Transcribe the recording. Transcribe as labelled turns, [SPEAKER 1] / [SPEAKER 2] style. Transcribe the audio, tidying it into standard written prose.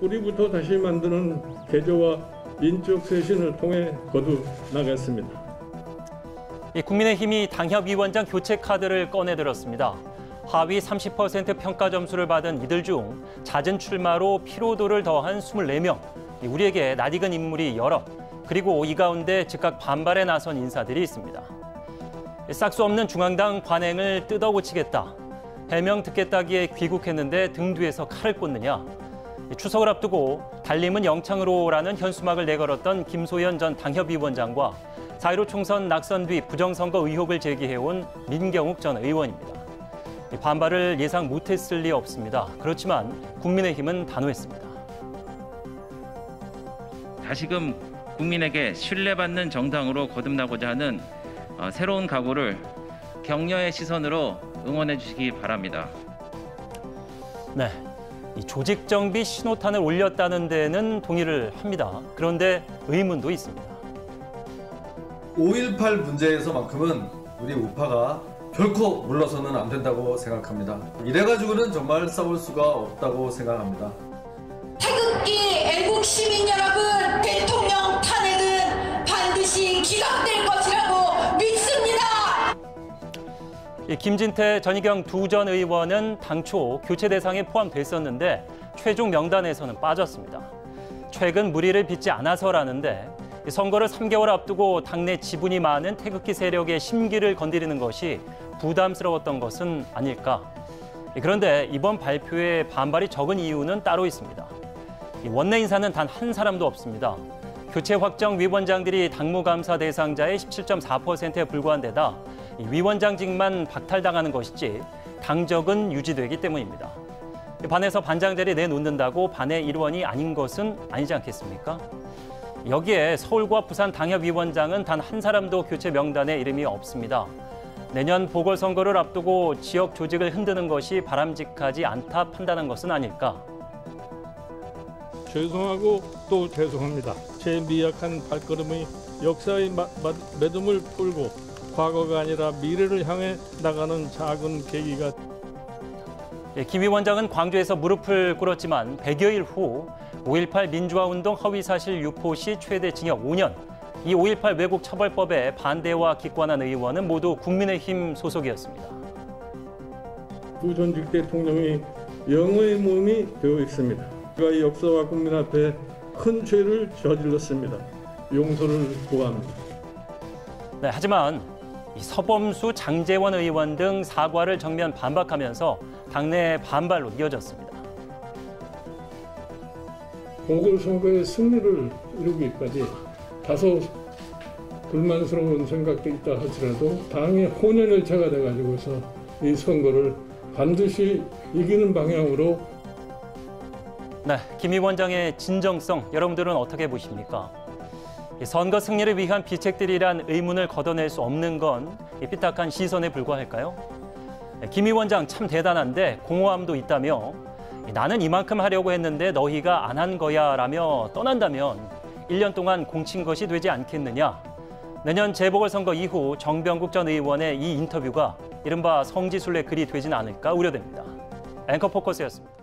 [SPEAKER 1] 뿌리부터 다시 만드는 개조와 인적 쇄신을 통해 거듭나겠습니다.
[SPEAKER 2] 국민의힘이 당협위원장 교체 카드를 꺼내들었습니다. 하위 30% 평가 점수를 받은 이들 중 잦은 출마로 피로도를 더한 24명, 우리에게 낯익은 인물이 여러, 그리고 이 가운데 즉각 반발에 나선 인사들이 있습니다. 싹 수 없는 중앙당 관행을 뜯어고치겠다. 해명 듣겠다기에 귀국했는데 등 뒤에서 칼을 꽂느냐. 추석을 앞두고 달림은 영창으로라는 현수막을 내걸었던 김소연 전 당협위원장과 4.15 총선 낙선 뒤 부정선거 의혹을 제기해온 민경욱 전 의원입니다. 반발을 예상 못했을 리 없습니다. 그렇지만 국민의힘은 단호했습니다.
[SPEAKER 3] 다시금 국민에게 신뢰받는 정당으로 거듭나고자 하는 새로운 각오를 격려의 시선으로 응원해 주시기 바랍니다.
[SPEAKER 2] 네, 이 조직정비 신호탄을 올렸다는 데는 동의를 합니다. 그런데 의문도 있습니다.
[SPEAKER 4] 5.18 문제에서만큼은 우리 우파가 결코 물러서는 안 된다고 생각합니다. 이래가지고는 정말 싸울 수가 없다고 생각합니다.
[SPEAKER 5] 태극기 애국 시민 여러분, 대통령 탄핵은 반드시 기각될 것이라고 믿습니다.
[SPEAKER 2] 김진태, 전희경 두 전 의원은 당초 교체 대상에 포함됐었는데 최종 명단에서는 빠졌습니다. 최근 무리를 빚지 않아서라는데 선거를 3개월 앞두고 당내 지분이 많은 태극기 세력의 심기를 건드리는 것이 부담스러웠던 것은 아닐까. 그런데 이번 발표에 반발이 적은 이유는 따로 있습니다. 원내 인사는 단 한 사람도 없습니다. 교체 확정 위원장들이 당무감사 대상자의 17.4%에 불과한 데다 위원장직만 박탈당하는 것이지 당적은 유지되기 때문입니다. 반에서 반장 자리 내놓는다고 반의 일원이 아닌 것은 아니지 않겠습니까? 여기에 서울과 부산 당협위원장은 단 한 사람도 교체 명단에 이름이 없습니다. 내년 보궐선거를 앞두고 지역 조직을 흔드는 것이 바람직하지 않다 판단한 것은 아닐까.
[SPEAKER 1] 죄송하고 또 죄송합니다. 제 미약한 발걸음이 역사의 매듭을 풀고 과거가 아니라 미래를 향해 나가는 작은 계기가.
[SPEAKER 2] 김 위원장은 광주에서 무릎을 꿇었지만 100여일 후 5.18 민주화운동 허위사실 유포 시 최대 징역 5년, 이 5.18 왜곡처벌법에 반대와 기권한 의원은 모두 국민의힘 소속이었습니다.
[SPEAKER 1] 두 전직 대통령이 영어의 몸이 되어 있습니다. 그가 역사와 국민 앞에 큰 죄를 저질렀습니다. 용서를 구합니다.
[SPEAKER 2] 네, 하지만 서범수, 장제원 의원 등 사과를 정면 반박하면서 당내 반발로 이어졌습니다.
[SPEAKER 1] 보궐선거의 승리를 이루기까지 다소 불만스러운 생각도 있다 하더라도 당의 혼연일체가 돼가지고서 이 선거를 반드시 이기는 방향으로.
[SPEAKER 2] 네, 김 위원장의 진정성 여러분들은 어떻게 보십니까? 선거 승리를 위한 비책들이란 의문을 걷어낼 수 없는 건 삐딱한 시선에 불과할까요? 김 위원장 참 대단한데 공허함도 있다며 나는 이만큼 하려고 했는데 너희가 안 한 거야 라며 떠난다면 1년 동안 공친 것이 되지 않겠느냐. 내년 재보궐선거 이후 정병국 전 의원의 이 인터뷰가 이른바 성지순례 글이 되진 않을까 우려됩니다. 앵커 포커스였습니다.